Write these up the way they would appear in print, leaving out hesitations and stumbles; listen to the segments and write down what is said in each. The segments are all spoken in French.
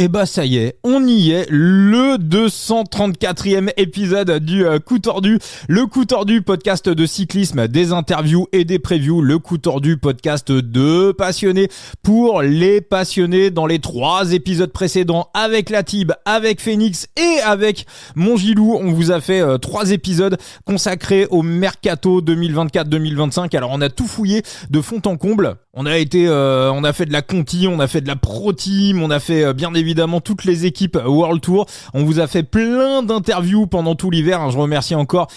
Et bah ça y est, on y est, le 234e épisode du Coup Tordu, le Coup Tordu podcast de cyclisme, des interviews et des previews, le Coup Tordu podcast de passionnés pour les passionnés. Dans les 3 épisodes précédents avec la Tib, avec Phoenix et avec mon Gilou, on vous a fait 3 épisodes consacrés au Mercato 2024-2025. Alors on a tout fouillé de fond en comble. On a fait de la Conti, on a fait de la Pro Team, on a fait bien évidemment toutes les équipes World Tour. On vous a fait plein d'interviews pendant tout l'hiver. Je remercie encore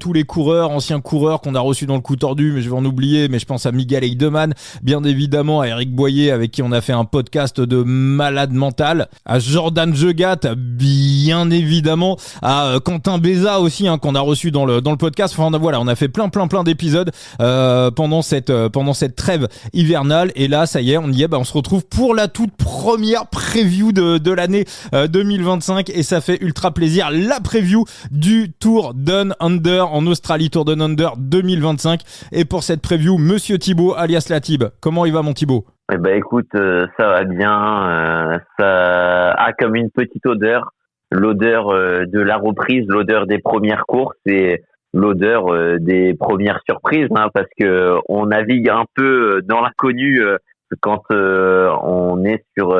tous les coureurs, anciens coureurs qu'on a reçus dans le Coup Tordu, mais je vais en oublier. Mais je pense à Miguel Heidemann, bien évidemment à Eric Boyer avec qui on a fait un podcast de malade mental, à Jordan Jegat, bien évidemment, à Quentin Béza aussi qu'on a reçu dans le podcast. Enfin voilà, on a fait plein d'épisodes pendant cette trêve hivernale, et là ça y est, on y est, on se retrouve pour la toute première preview de l'année 2025, et ça fait ultra plaisir, la preview du Tour Down Under en Australie, Tour Down Under 2025. Et pour cette preview, monsieur Thibaut alias la Tib, comment il va mon Thibaut? Eh ben écoute, ça va bien, ça a comme une petite odeur, l'odeur de la reprise, l'odeur des premières courses et l'odeur des premières surprises, parce que on navigue un peu dans l'inconnu quand on est sur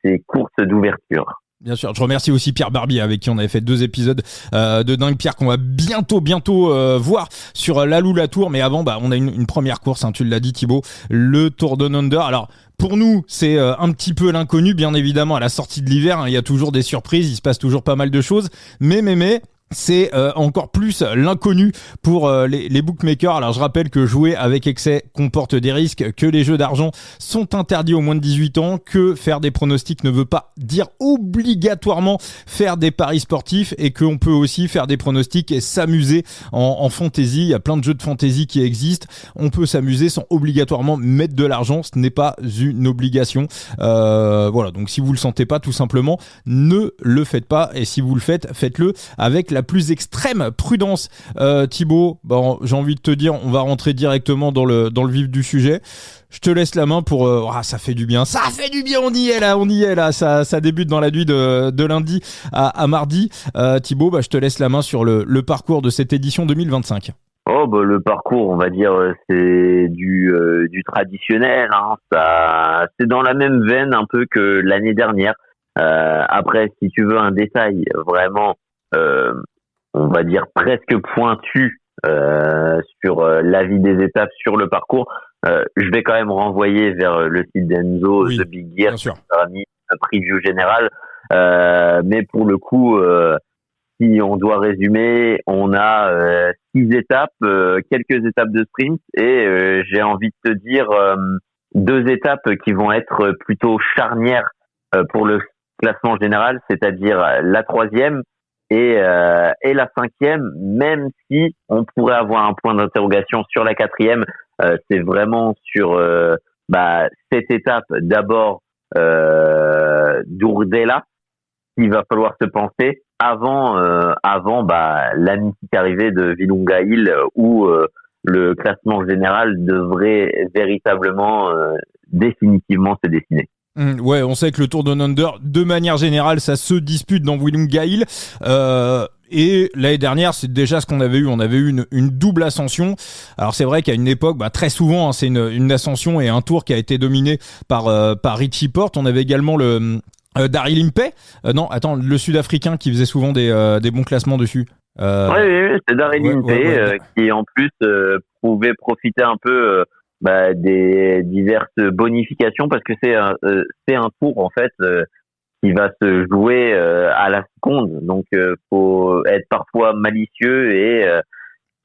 ces courses d'ouverture. Bien sûr, je remercie aussi Pierre Barbier avec qui on avait fait 2 épisodes de dingue. Pierre qu'on va bientôt voir sur la Tour, mais avant on a une première course, tu l'as dit Thibaut, le Tour Down Under. Alors pour nous c'est un petit peu l'inconnu, bien évidemment, à la sortie de l'hiver, il y a toujours des surprises, il se passe toujours pas mal de choses, mais c'est encore plus l'inconnu pour les bookmakers. Alors je rappelle que jouer avec excès comporte des risques, que les jeux d'argent sont interdits aux moins de 18 ans, que faire des pronostics ne veut pas dire obligatoirement faire des paris sportifs, et qu'on peut aussi faire des pronostics et s'amuser en fantasy. Il y a plein de jeux de fantasy qui existent, on peut s'amuser sans obligatoirement mettre de l'argent, ce n'est pas une obligation. Voilà, donc si vous le sentez pas, tout simplement ne le faites pas, et si vous le faites, faites-le avec la plus extrême prudence. Thibaut, j'ai envie de te dire, on va rentrer directement dans le vif du sujet. Je te laisse la main pour... ça fait du bien, on y est là, ça débute dans la nuit de lundi à mardi. Thibaut, je te laisse la main sur le parcours de cette édition 2025. Le parcours, on va dire, c'est du traditionnel, ça, c'est dans la même veine un peu que l'année dernière. Après, si tu veux un détail vraiment on va dire presque pointu sur l'avis des étapes sur le parcours, je vais quand même renvoyer vers le site d'Enzo, The Big Gear, qui a mis un preview général, mais pour le coup, si on doit résumer, on a 6 étapes, quelques étapes de sprint, et j'ai envie de te dire 2 étapes qui vont être plutôt charnières pour le classement général, c'est-à-dire la 3e et la 5e, même si on pourrait avoir un point d'interrogation sur la 4e. C'est vraiment sur cette étape d'abord d'Urdela qu'il va falloir se penser avant la mythique arrivée de Virunga Hill, où le classement général devrait véritablement définitivement se dessiner. Ouais, on sait que le Tour Down Under, de manière générale, ça se dispute dans Virunga Hill. Et l'année dernière, c'est déjà ce qu'on avait eu. On avait eu une double ascension. Alors c'est vrai qu'à une époque, très souvent, c'est une ascension et un tour qui a été dominé par Richie Porte. On avait également le Daryl Impey. Le Sud-Africain qui faisait souvent des bons classements dessus. Oui, c'est Daryl Impey qui en plus pouvait profiter un peu des diverses bonifications, parce que c'est un tour en fait qui va se jouer à la seconde, donc faut être parfois malicieux et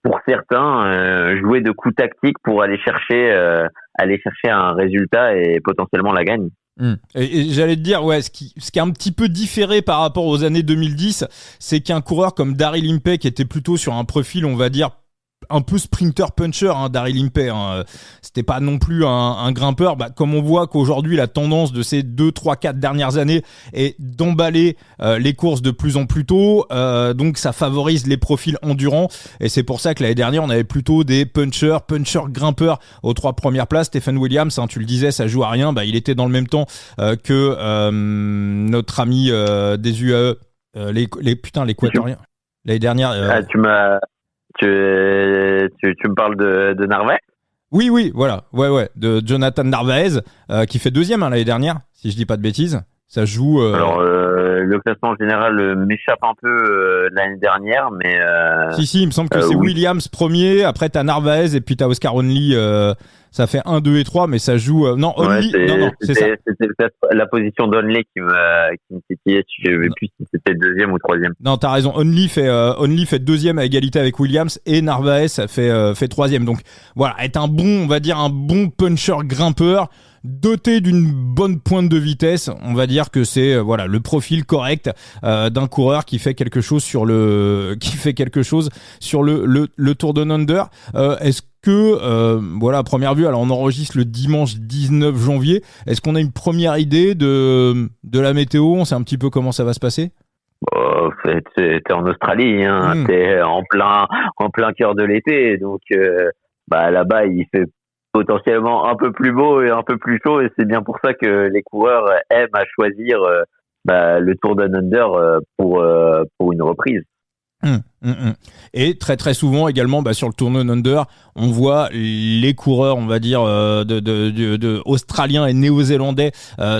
pour certains jouer de coups tactiques pour aller chercher un résultat et potentiellement la gagne. Et j'allais te dire, ce qui est un petit peu différé par rapport aux années 2010, c'est qu'un coureur comme Daryl Impey, qui était plutôt sur un profil, on va dire, un peu sprinter puncher, Daryl Impey. C'était pas non plus un grimpeur. Comme on voit qu'aujourd'hui la tendance de ces 2, 3, 4 dernières années est d'emballer les courses de plus en plus tôt. Donc ça favorise les profils endurants. Et c'est pour ça que l'année dernière on avait plutôt des punchers grimpeurs aux 3 premières places. Stephen Williams, tu le disais, ça joue à rien. Il était dans le même temps que notre ami des UAE, l'équatorien. L'année dernière. Tu me parles de Narvaez? Oui, voilà. Ouais, de Jonathan Narvaez, qui fait 2e l'année dernière, si je dis pas de bêtises. Ça joue. Alors, le classement général m'échappe un peu l'année dernière, mais. Si, il me semble que c'est oui. Williams premier, après t'as Narvaez et puis t'as Oscar Onley. Ça fait 1, 2 et 3, mais ça joue. Non, Onley. Non, c'est ça. C'était la position d'Onley qui me titillait. Je ne sais plus si c'était 2e ou 3e. Non, t'as raison. Onley fait 2e à égalité avec Williams et Narvaez fait 3e. Donc voilà, être un bon puncher grimpeur, doté d'une bonne pointe de vitesse. On va dire que c'est le profil correct d'un coureur qui fait quelque chose sur le Tour Down Under. Est-ce que à première vue, alors on enregistre le dimanche 19 janvier, est-ce qu'on a une première idée de la météo? On sait un petit peu comment ça va se passer? T'es en Australie, t'es en plein cœur de l'été, donc là-bas il fait potentiellement un peu plus beau et un peu plus chaud, et c'est bien pour ça que les coureurs aiment à choisir le Tour Down Under pour une reprise. Et très très souvent également sur le Tour Down Under, on voit les coureurs, on va dire de australiens et néo-zélandais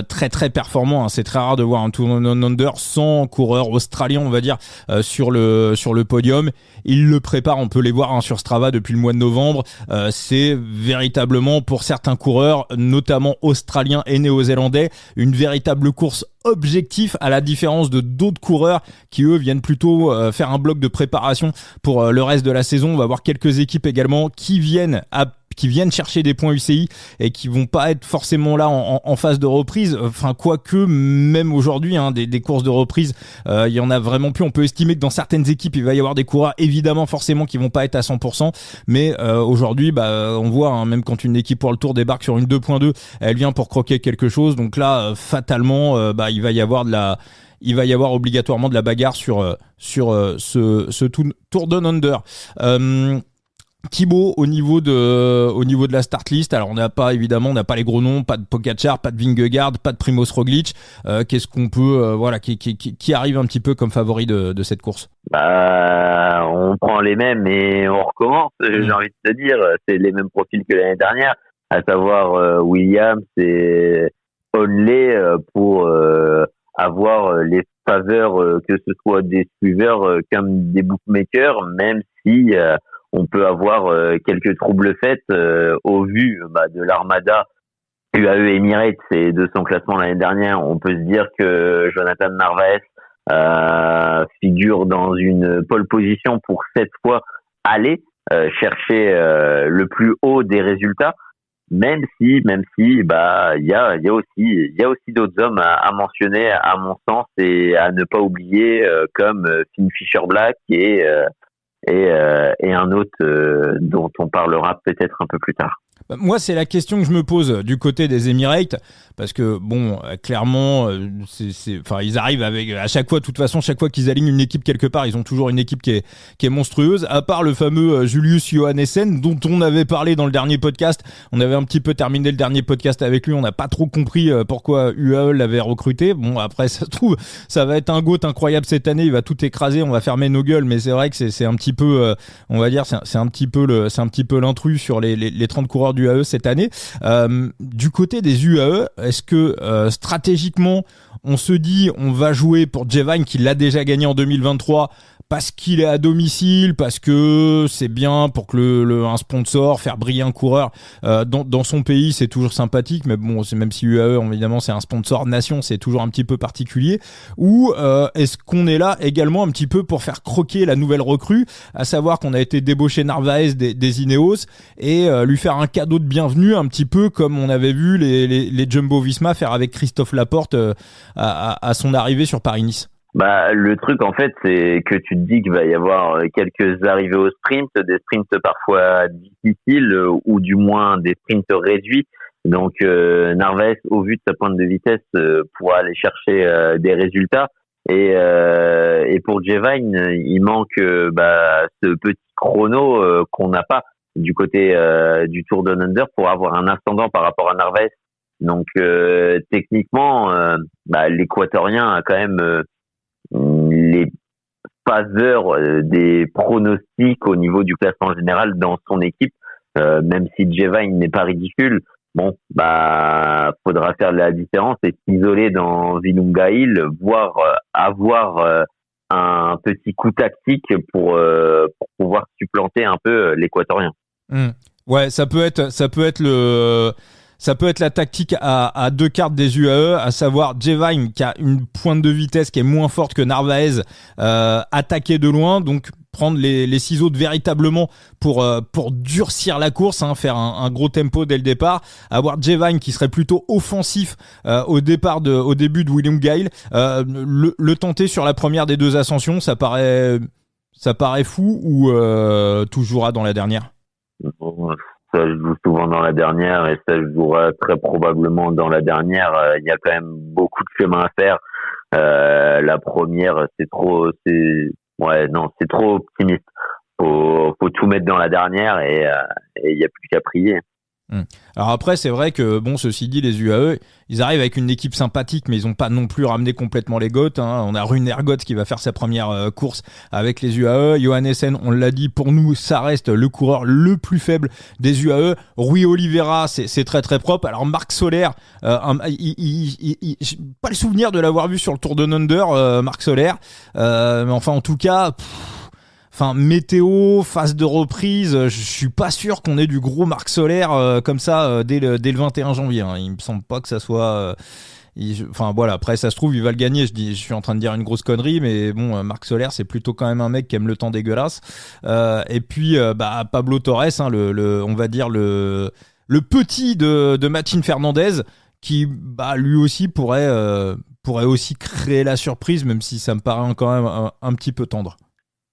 très très performants. C'est très rare de voir un Tour Down Under sans coureurs australiens, on va dire, sur le podium. Ils le préparent, on peut les voir sur Strava depuis le mois de novembre. C'est véritablement pour certains coureurs, notamment australiens et néo-zélandais, une véritable course objectif, à la différence de d'autres coureurs qui eux viennent plutôt faire un bloc de préparation pour le reste de la saison. On va voir quelques équipes également qui viennent chercher des points UCI et qui vont pas être forcément là en phase de reprise. Enfin, quoique, même aujourd'hui, des courses de reprise, il y en a vraiment plus. On peut estimer que dans certaines équipes, il va y avoir des coureurs, évidemment, forcément, qui vont pas être à 100%. Mais aujourd'hui, on voit, même quand une équipe pour le Tour débarque sur une 2.2, elle vient pour croquer quelque chose. Donc là, fatalement, il va y avoir obligatoirement de la bagarre sur ce Tour Down Under. Thibaut, au niveau de la start list, alors on n'a pas les gros noms, pas de Pogačar, pas de Vingegaard, pas de Primož Roglič. Qu'est-ce qu'on peut qui arrive un petit peu comme favori de cette course? On prend les mêmes et on recommence. J'ai envie de te dire, c'est les mêmes profils que l'année dernière, à savoir Williams et Onley pour avoir les faveurs, que ce soit des suiveurs comme des bookmakers, même si on peut avoir quelques troubles faits au vu de l'armada UAE Emirates et de son classement l'année dernière. On peut se dire que Jonathan Narvaez figure dans une pole position pour cette fois aller chercher le plus haut des résultats, même si il y a aussi d'autres hommes à mentionner à mon sens et à ne pas oublier comme Finn Fisher-Black et un autre dont on parlera peut-être un peu plus tard. Moi, c'est la question que je me pose du côté des Emirates, parce que clairement, ils arrivent avec à chaque fois, de toute façon, chaque fois qu'ils alignent une équipe quelque part, ils ont toujours une équipe qui est monstrueuse. À part le fameux Julius Johannessen dont on avait parlé dans le dernier podcast, on avait un petit peu terminé le dernier podcast avec lui, on n'a pas trop compris pourquoi UAE l'avait recruté. Bon, après, ça se trouve, ça va être un GOAT incroyable cette année, il va tout écraser, on va fermer nos gueules, mais c'est vrai que c'est un petit peu, on va dire, c'est un petit peu l'intrus sur les 30 coureurs du UAE cette année. Du côté des UAE, est-ce que stratégiquement on se dit on va jouer pour Jevine qui l'a déjà gagné en 2023 parce qu'il est à domicile, parce que c'est bien pour que un sponsor, faire briller un coureur dans son pays, c'est toujours sympathique, mais bon, c'est même si UAE évidemment c'est un sponsor nation, c'est toujours un petit peu particulier. Ou est-ce qu'on est là également un petit peu pour faire croquer la nouvelle recrue, à savoir qu'on a été débauché Narvaez des Ineos et lui faire un cadeau de bienvenue, un petit peu comme on avait vu les Jumbo-Visma faire avec Christophe Laporte à son arrivée sur Paris-Nice? Bah, le truc, en fait, c'est que tu te dis qu'il va y avoir quelques arrivées au sprint, des sprints parfois difficiles, ou du moins des sprints réduits. Donc, Narvaez, au vu de sa pointe de vitesse, pourra aller chercher des résultats. Et pour Jevine, il manque ce petit chrono qu'on n'a pas du côté du Tour Down Under pour avoir un ascendant par rapport à Narvaez. Donc, techniquement, l'Équatorien a quand même les faveurs des pronostics au niveau du classement général dans son équipe, même si Jevine n'est pas ridicule. Bon, faudra faire la différence et s'isoler dans Vilunga-Hill, voire avoir un petit coup tactique pour pouvoir supplanter un peu l'Équatorien. Ouais, ça peut être la tactique à deux cartes des UAE, à savoir Jevine qui a une pointe de vitesse qui est moins forte que Narvaez, attaquer de loin, donc prendre les ciseaux véritablement pour durcir la course, faire un gros tempo dès le départ, avoir Jevine qui serait plutôt offensif au début de Vilunga-Hill, le tenter sur la première des deux ascensions, ça paraît fou ou tout jouera dans la dernière? Ça se joue souvent dans la dernière et ça se jouera très probablement dans la dernière. Il y a quand même beaucoup de chemin à faire. La première, c'est trop optimiste. Faut tout mettre dans la dernière et il y a plus qu'à prier. Alors après, c'est vrai que, ceci dit, les UAE, ils arrivent avec une équipe sympathique, mais ils n'ont pas non plus ramené complètement les Goths. On a Rune Ergots qui va faire sa première course avec les UAE. Johannessen, on l'a dit, pour nous, ça reste le coureur le plus faible des UAE. Rui Oliveira, c'est très très propre. Alors Marc Soler, j'ai pas le souvenir de l'avoir vu sur le Tour de Under, Marc Soler. Mais enfin, en tout cas... météo, phase de reprise, je suis pas sûr qu'on ait du gros Marc Soler comme ça dès le 21 janvier. Il me semble pas que ça soit... après ça se trouve il va le gagner, je suis en train de dire une grosse connerie, mais bon, Marc Soler c'est plutôt quand même un mec qui aime le temps dégueulasse. Et puis Pablo Torres, on va dire le petit de Martin Fernandez, qui lui aussi pourrait aussi créer la surprise, même si ça me paraît quand même un petit peu tendre.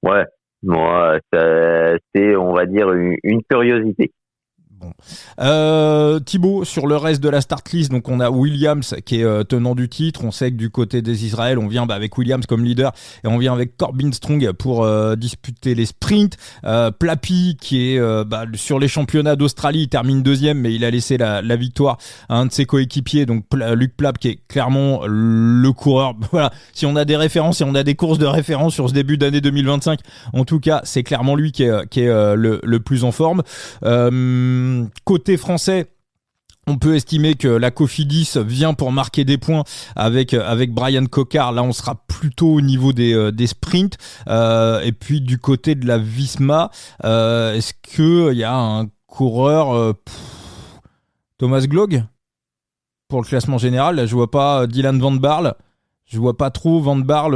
Ouais. Moi, c'est, on va dire, une curiosité. Bon. Thibaut, sur le reste de la start list, donc on a Williams qui est tenant du titre. On sait que du côté des Israël, on vient avec Williams comme leader et on vient avec Corbin Strong pour disputer les sprints. Plapi qui est sur les championnats d'Australie, il termine deuxième, mais il a laissé la victoire à un de ses coéquipiers, donc Luc Plap, qui est clairement le coureur. Voilà, si on a des références, si on a des courses de référence sur ce début d'année 2025, en tout cas, c'est clairement lui qui est le plus en forme. Côté français, on peut estimer que la Cofidis vient pour marquer des points avec Brian Cocard. Là, on sera plutôt au niveau des sprints. Et puis du côté de la Visma, est-ce qu'il y a un coureur Thomas Glog pour le classement général? Là, je vois pas Dylan Van Baarle. Je vois pas trop Van Baarle.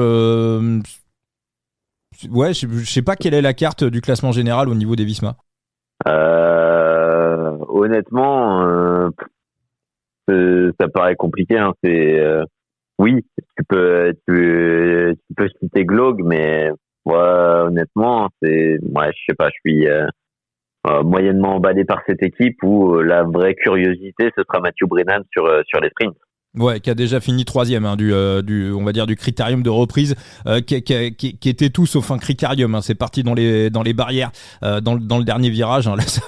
Ouais, je sais pas quelle est la carte du classement général au niveau des Visma. Honnêtement, ça paraît compliqué. Oui, tu peux citer Glog, mais honnêtement, je sais pas, je suis moyennement emballé par cette équipe où la vraie curiosité, ce sera Mathieu Brennan sur les sprints. Ouais, qui a déjà fini troisième on va dire du critérium de reprise, qui était tout sauf un critérium. C'est parti dans les barrières dans le dernier virage. Là, ça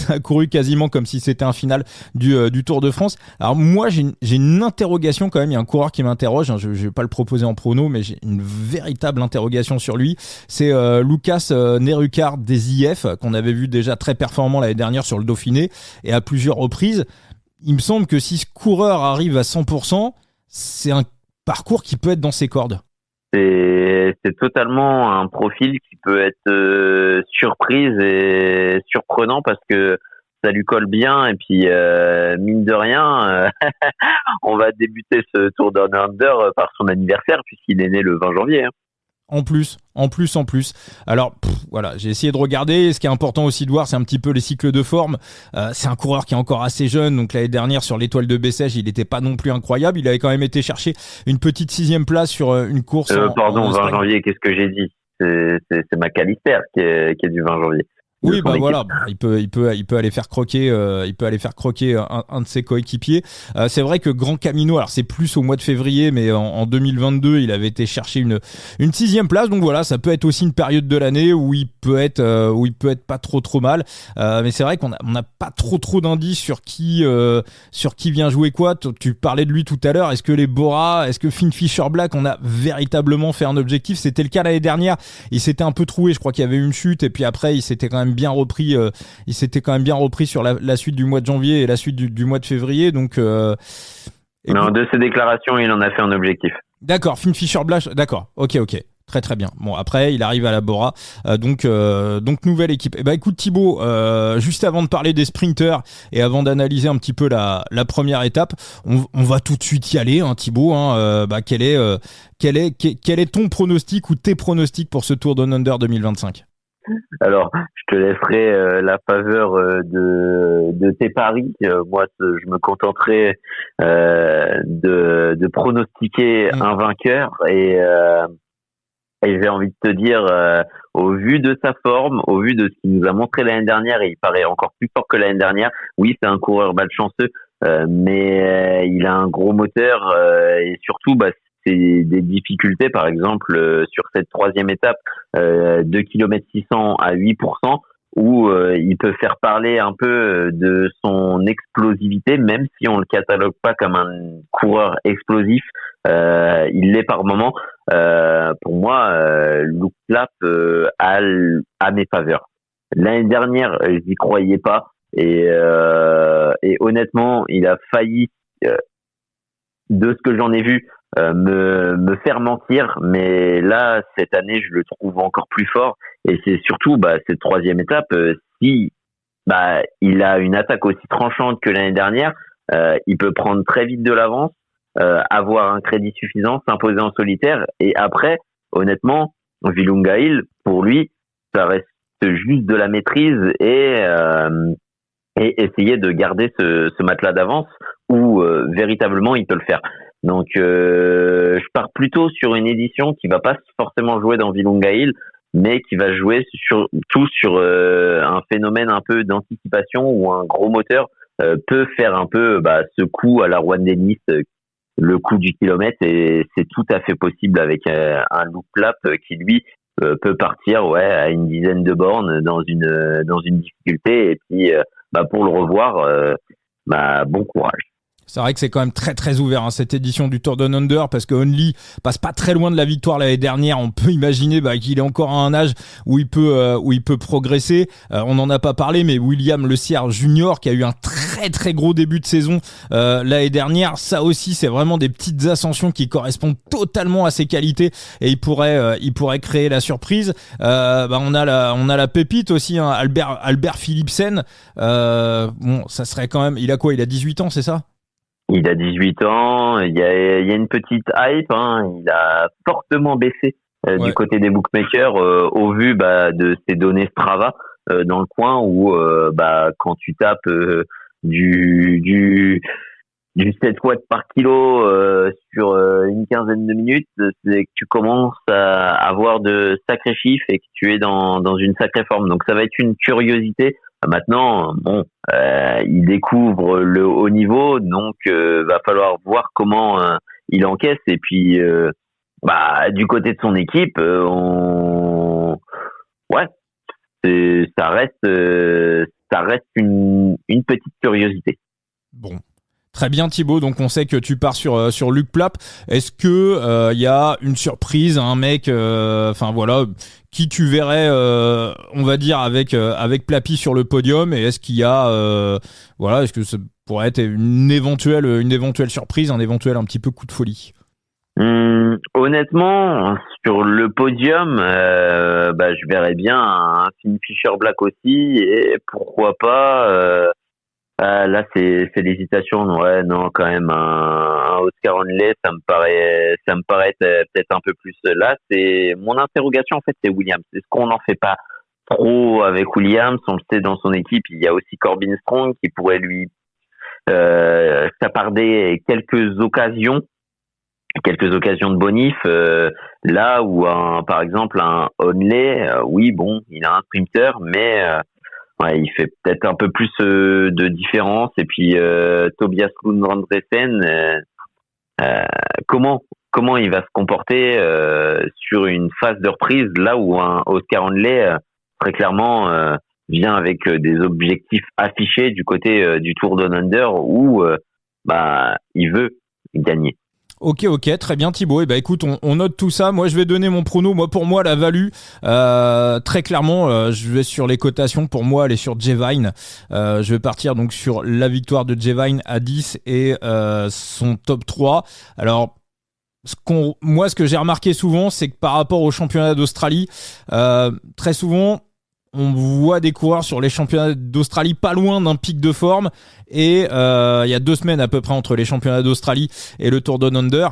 a couru quasiment comme si c'était un final du Tour de France. Alors moi, j'ai une interrogation quand même. Il y a un coureur qui m'interroge. Je vais pas le proposer en prono, mais j'ai une véritable interrogation sur lui. C'est Lucas Nerukar des IF, qu'on avait vu déjà très performant l'année dernière sur le Dauphiné et à plusieurs reprises. Il me semble que si ce coureur arrive à 100%, c'est un parcours qui peut être dans ses cordes. C'est totalement un profil qui peut être surprise et surprenant parce que ça lui colle bien. Et puis, mine de rien, on va débuter ce Tour Down Under par son anniversaire puisqu'il est né le 20 janvier. En plus. Alors, voilà, j'ai essayé de regarder. Ce qui est important aussi de voir, c'est un petit peu les cycles de forme. C'est un coureur qui est encore assez jeune, donc l'année dernière sur l'étoile de Bessèges, il n'était pas non plus incroyable. Il avait quand même été chercher une petite 6e place sur une course. 20 janvier, qu'est-ce que j'ai dit? C'est McAllister qui est du 20 janvier. Oui, bah voilà, il peut aller faire croquer, un de ses coéquipiers. C'est vrai que Grand Camino, alors c'est plus au mois de février, mais en 2022, il avait été chercher une 6e place. Donc voilà, ça peut être aussi une période de l'année où il peut être pas trop mal. Mais c'est vrai qu'on n'a pas trop d'indices sur qui vient jouer quoi. Tu parlais de lui tout à l'heure. Est-ce que les Bora, est-ce que Finn Fisher Black, on a véritablement fait un objectif? C'était le cas l'année dernière. Il s'était un peu troué. Je crois qu'il y avait une chute et puis après il s'était quand même bien repris. Il s'était quand même bien repris sur la suite du mois de janvier et la suite du mois de février. Donc, non, de ses déclarations, il en a fait un objectif. D'accord, Finn Fisher Black. D'accord. Ok. Très bien. Bon, après il arrive à la Bora, donc nouvelle équipe. Écoute Thibaut, juste avant de parler des sprinters et avant d'analyser un petit peu la première étape, on va tout de suite y aller, hein, Thibaut. Quel est ton pronostic ou tes pronostics pour ce Tour Down Under 2025? Alors, je te laisserai la faveur de tes paris. Moi, je me contenterai de pronostiquer un vainqueur et j'ai envie de te dire, au vu de sa forme, au vu de ce qu'il nous a montré l'année dernière, et il paraît encore plus fort que l'année dernière. Oui, c'est un coureur malchanceux, mais il a un gros moteur et surtout, c'est des difficultés, par exemple, sur cette 3e étape, 2 km 600 à 8%, où il peut faire parler un peu de son explosivité, même si on le catalogue pas comme un coureur explosif, il l'est par moment. Pour moi, Luke Plapp a mes faveurs. L'année dernière, j'y croyais pas, et honnêtement, il a failli, de ce que j'en ai vu, me faire mentir, mais là cette année je le trouve encore plus fort, et c'est surtout cette 3e étape, si il a une attaque aussi tranchante que l'année dernière, il peut prendre très vite de l'avance, avoir un crédit suffisant, s'imposer en solitaire, et après honnêtement Virunga Hill, pour lui ça reste juste de la maîtrise et essayer de garder ce matelas d'avance où véritablement il peut le faire. Donc je pars plutôt sur une édition qui va pas forcément jouer dans Virunga Hill, mais qui va jouer sur un phénomène un peu d'anticipation où un gros moteur peut faire un peu ce coup à la Juan Dennis, le coup du kilomètre, et c'est tout à fait possible avec un Luke Plapp qui lui peut partir à une dizaine de bornes dans une difficulté, et puis pour le revoir, bon courage. C'est vrai que c'est quand même très très ouvert, hein, cette édition du Tour Down Under, parce que Only passe pas très loin de la victoire l'année dernière. On peut imaginer qu'il est encore à un âge où il peut progresser. On n'en a pas parlé, mais William Le Sierre Junior, qui a eu un très très gros début de saison l'année dernière, ça aussi c'est vraiment des petites ascensions qui correspondent totalement à ses qualités, et il pourrait créer la surprise. On a la pépite aussi, hein, Albert Philipsen. Ça serait quand même, il a 18 ans, c'est ça? Il a 18 ans, il y a une petite hype, hein. Il a fortement baissé du côté des bookmakers au vu de ses données Strava dans le coin, où quand tu tapes du 7 watts par kilo sur une quinzaine de minutes, c'est que tu commences à avoir de sacrés chiffres et que tu es dans une sacrée forme. Donc ça va être une curiosité. Maintenant, il découvre le haut niveau, donc va falloir voir comment il encaisse. Et puis, du côté de son équipe, ça reste une petite curiosité. Bon. Très bien Thibaut, donc on sait que tu pars sur Luke Plapp. Est-ce que y a une surprise, un mec, qui tu verrais, on va dire avec Plappy sur le podium, et est-ce qu'il y a, est-ce que ça pourrait être une éventuelle surprise, un éventuel un petit peu coup de folie? Honnêtement, sur le podium, je verrais bien un Finn Fisher Black aussi, et pourquoi pas. Là, c'est l'hésitation. Ouais, non, quand même un Oscar Onley, ça me paraît peut-être un peu plus. Là, c'est mon interrogation en fait, c'est Williams. Est-ce qu'on n'en fait pas pro avec Williams. On le sait, dans son équipe, il y a aussi Corbin Strong qui pourrait lui s'attarder quelques occasions de bonif, là où par exemple un Onley, oui bon, il a un sprinter, mais ouais, il fait peut-être un peu plus de différence. Et puis Tobias Lundgren, comment il va se comporter sur une phase de reprise, là où un Oscar Onley très clairement vient avec des objectifs affichés du côté du Tour Down Under, où il veut gagner. Ok, très bien Thibaut. Et écoute, on note tout ça. Moi, je vais donner mon prono. Pour moi, la value, très clairement, je vais sur les cotations. Pour moi, elle est sur Jevine. Je vais partir donc sur la victoire de Jevine à 10 et son top 3. Alors, ce que j'ai remarqué souvent, c'est que par rapport au championnat d'Australie, très souvent, on voit des coureurs sur les championnats d'Australie pas loin d'un pic de forme. Et il y a 2 semaines à peu près entre les championnats d'Australie et le Tour Down Under.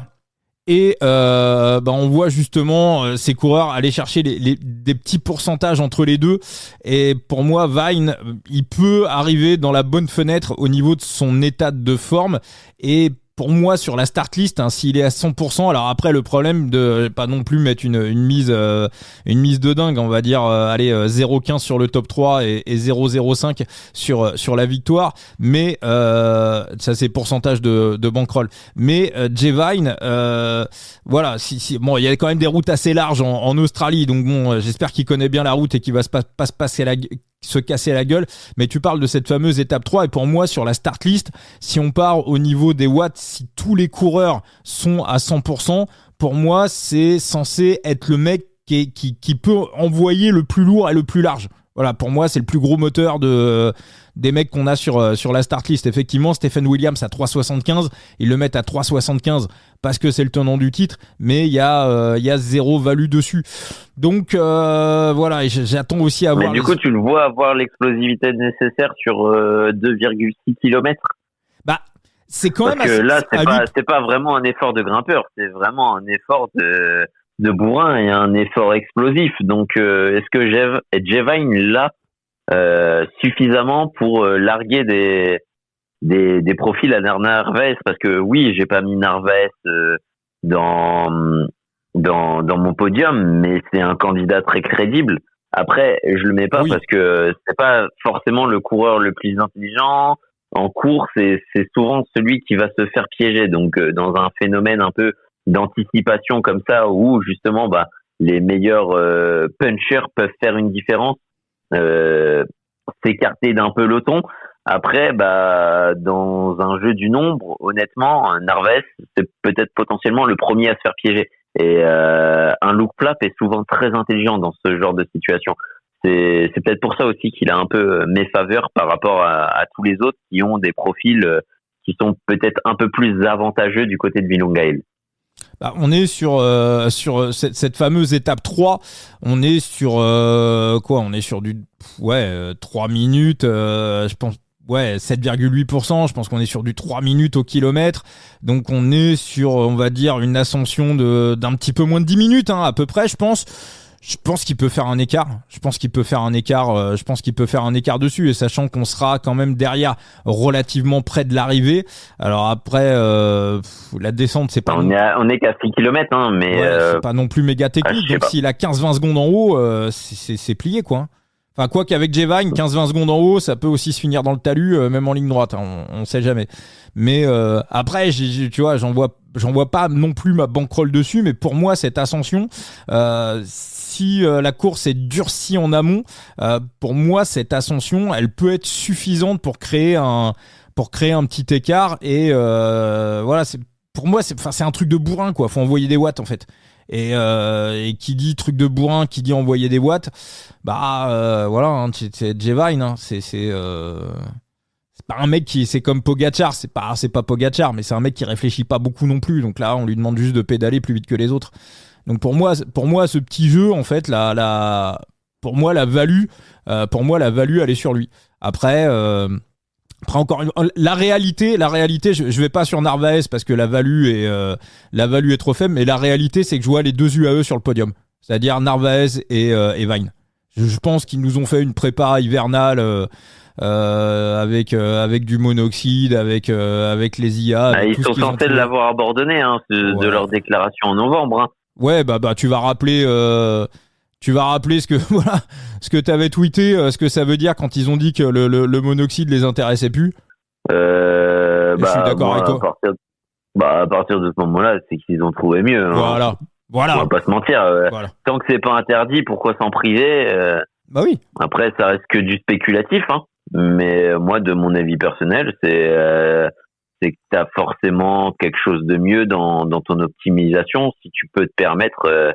Et on voit justement ces coureurs aller chercher des petits pourcentages entre les deux. Et pour moi, Vine, il peut arriver dans la bonne fenêtre au niveau de son état de forme. Et pour moi, sur la start list, s'il est à 100%, alors après, le problème de pas non plus mettre une mise de dingue, on va dire, 0,15 sur le top 3 et 0,05 sur la victoire, mais ça c'est pourcentage de bankroll. Mais Jevine, voilà, bon, il y a quand même des routes assez larges en Australie, donc bon, j'espère qu'il connaît bien la route et qu'il va pas se casser la gueule. Mais tu parles de cette fameuse étape 3, et pour moi, sur la start list, si on part au niveau des watts, si tous les coureurs sont à 100%, pour moi, c'est censé être le mec qui peut envoyer le plus lourd et le plus large. Voilà, pour moi, c'est le plus gros moteur des mecs qu'on a sur la start list. Effectivement, Stephen Williams à 3,75, ils le mettent à 3,75 parce que c'est le tenant du titre, mais il y a zéro value dessus. Donc voilà, et j'attends aussi à voir. Mais du coup, tu le vois avoir l'explosivité nécessaire sur 2,6 km. C'est quand parce même que là, c'est pas vraiment un effort de grimpeur, c'est vraiment un effort de bourrin et un effort explosif. Donc, est-ce que Jevine l'a suffisamment pour larguer des profils à Narvaez? Parce que oui, j'ai pas mis Narvaez dans mon podium, mais c'est un candidat très crédible. Après, je le mets pas parce que c'est pas forcément le coureur le plus intelligent. En course, c'est souvent celui qui va se faire piéger. Donc, dans un phénomène un peu d'anticipation comme ça, où justement, les meilleurs punchers peuvent faire une différence, s'écarter d'un peloton. Après, dans un jeu du nombre, honnêtement, Narvaez, c'est peut-être potentiellement le premier à se faire piéger. Et un Luke Plapp est souvent très intelligent dans ce genre de situation. C'est peut-être pour ça aussi qu'il a un peu méfaveur par rapport à tous les autres qui ont des profils qui sont peut-être un peu plus avantageux du côté de Willunga Hill. On est sur cette fameuse étape 3, on est sur on est sur du 3 minutes, je pense 7,8%, je pense qu'on est sur du 3 minutes au kilomètre. Donc on est sur, on va dire, une ascension d'un petit peu moins de 10 minutes à peu près, je pense. Je pense qu'il peut faire un écart. Je pense qu'il peut faire un écart dessus, et sachant qu'on sera quand même derrière, relativement près de l'arrivée. Alors après, la descente, c'est pas. On est qu'à 6 km, mais. C'est pas non plus méga technique. Donc s'il a 15-20 secondes en haut, c'est plié, quoi. Enfin, quoi qu'avec Jevine, 15-20 secondes en haut, ça peut aussi se finir dans le talus, même en ligne droite. On sait jamais. Mais après, tu vois, j'en vois pas non plus ma bankroll dessus. Mais pour moi, cette ascension, si la course est durcie en amont, pour moi, cette ascension, elle peut être suffisante pour créer un petit écart. Et voilà, pour moi, c'est un truc de bourrin, quoi. Faut envoyer des watts, en fait. Et qui dit truc de bourrin, qui dit envoyer des watts, voilà, c'est Jevine, c'est pas un mec c'est comme Pogacar, c'est pas Pogacar, mais c'est un mec qui réfléchit pas beaucoup non plus. Donc là, on lui demande juste de pédaler plus vite que les autres. Donc pour moi, ce petit jeu, en fait, pour moi la value, elle est sur lui. Après encore la réalité, je vais pas sur Narvaez parce que la value est trop faible, mais la réalité, c'est que je vois les deux UAE sur le podium, c'est-à-dire Narvaez et Vine. Je pense qu'ils nous ont fait une prépa hivernale avec du monoxyde, avec les IA. Ils sont censés l'avoir abandonné de leur déclaration en novembre. Hein. Ouais, bah tu vas rappeler ce que t'avais tweeté, ce que ça veut dire quand ils ont dit que le monoxyde les intéressait plus. Je suis d'accord avec toi. À partir de ce moment-là, c'est qu'ils ont trouvé mieux. Hein. Voilà. On va pas se mentir. Tant que c'est pas interdit, pourquoi s'en priver Bah oui. Après, ça reste que du spéculatif. Hein. Mais moi, de mon avis personnel, c'est que t'as forcément quelque chose de mieux dans ton optimisation si tu peux te permettre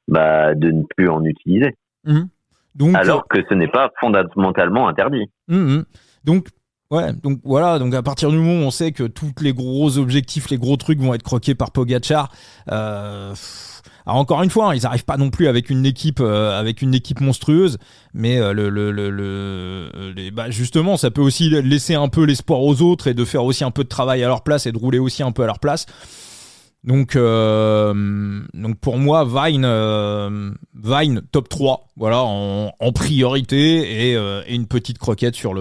de ne plus en utiliser. Donc, alors que ce n'est pas fondamentalement interdit. Donc voilà, donc à partir du moment où on sait que tous les gros objectifs, les gros trucs vont être croqués par Pogačar, alors encore une fois, ils n'arrivent pas non plus avec une équipe monstrueuse, mais justement, ça peut aussi laisser un peu l'espoir aux autres et de faire aussi un peu de travail à leur place et de rouler aussi un peu à leur place. Donc pour moi, Vine top 3, voilà, en priorité et une petite croquette sur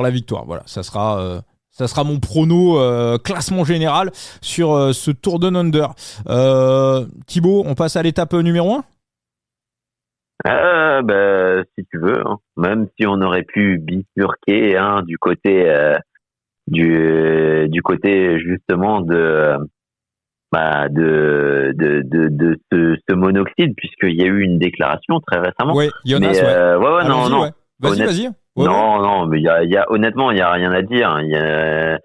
la victoire. Voilà, ça sera mon prono classement général sur ce Tour Down Under. Thibaut, on passe à l'étape numéro 1 si tu veux, hein. Même si on aurait pu bifurquer du côté justement de ce monoxyde, puisqu'il y a eu une déclaration très récemment. Oui, Jonas, non. Ouais. Vas-y. Non, mais honnêtement, il y a rien à dire. Il y a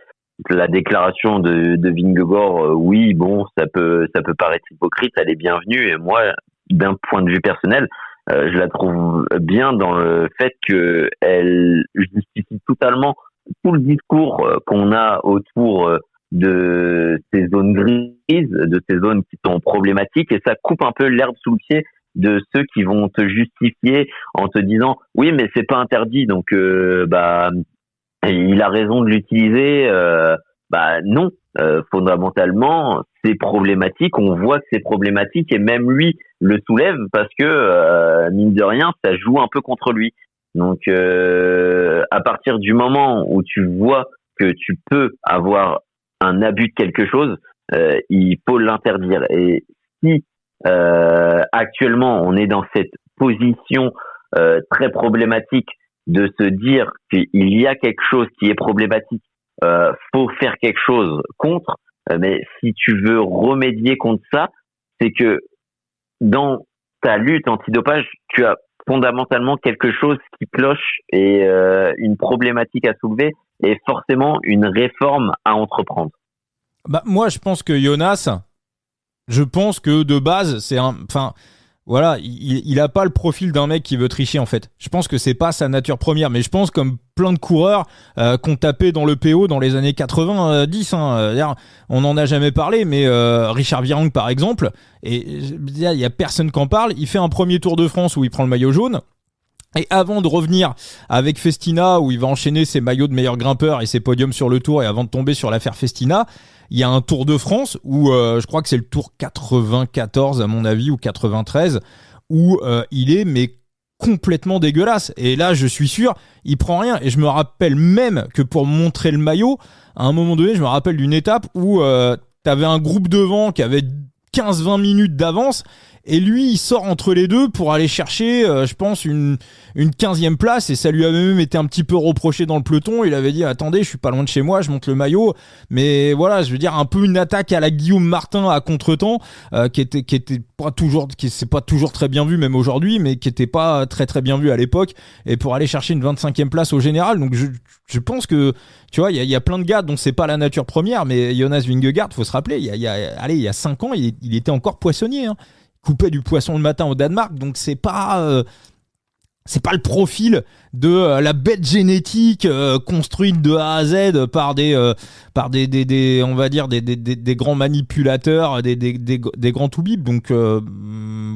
la déclaration de Vingegaard, oui, bon, ça peut paraître hypocrite, elle est bienvenue. Et moi, d'un point de vue personnel, je la trouve bien dans le fait que elle justifie totalement tout le discours qu'on a autour de ces zones grises, de ces zones qui sont problématiques, et ça coupe un peu l'herbe sous le pied de ceux qui vont te justifier en te disant oui, mais c'est pas interdit, donc il a raison de l'utiliser. Non, fondamentalement c'est problématique, on voit que c'est problématique, et même lui le soulève parce que mine de rien ça joue un peu contre lui. Donc à partir du moment où tu vois que tu peux avoir un abus de quelque chose, il faut l'interdire. Et si actuellement on est dans cette position très problématique de se dire qu'il y a quelque chose qui est problématique, faut faire quelque chose contre, mais si tu veux remédier contre ça, c'est que dans ta lutte antidopage, tu as fondamentalement quelque chose qui cloche et une problématique à soulever et forcément une réforme à entreprendre. Moi, je pense que Jonas, de base, voilà, il a pas le profil d'un mec qui veut tricher, en fait. Je pense que c'est pas sa nature première, mais je pense comme plein de coureurs qu'on tapait dans le PO dans les années 90, on n'en a jamais parlé, mais Richard Virenque par exemple, et il y a personne qui en parle. Il fait un premier Tour de France où il prend le maillot jaune, et avant de revenir avec Festina où il va enchaîner ses maillots de meilleur grimpeur et ses podiums sur le Tour, et avant de tomber sur l'affaire Festina, il y a un Tour de France où je crois que c'est le Tour 94 à mon avis, ou 93, où il est complètement dégueulasse. Et là, je suis sûr, il prend rien. Et je me rappelle même que pour montrer le maillot, à un moment donné, je me rappelle d'une étape où t'avais un groupe devant qui avait 15-20 minutes d'avance, et lui il sort entre les deux pour aller chercher je pense une 15e place, et ça lui avait même été un petit peu reproché dans le peloton. Il avait dit attendez, je suis pas loin de chez moi, je monte le maillot. Mais voilà, je veux dire, un peu une attaque à la Guillaume Martin à contretemps, qui était pas toujours, qui c'est pas toujours très bien vu même aujourd'hui, mais qui était pas très très bien vu à l'époque, et pour aller chercher une 25e place au général. Donc je pense que tu vois, il y a plein de gars dont c'est pas la nature première, mais Jonas Vingegaard, faut se rappeler, il y a 5 ans, il était encore poissonnier, hein. Coupait du poisson le matin au Danemark, donc c'est pas le profil de la bête génétique construite de A à Z par des on va dire des grands manipulateurs, des grands toubibs. Donc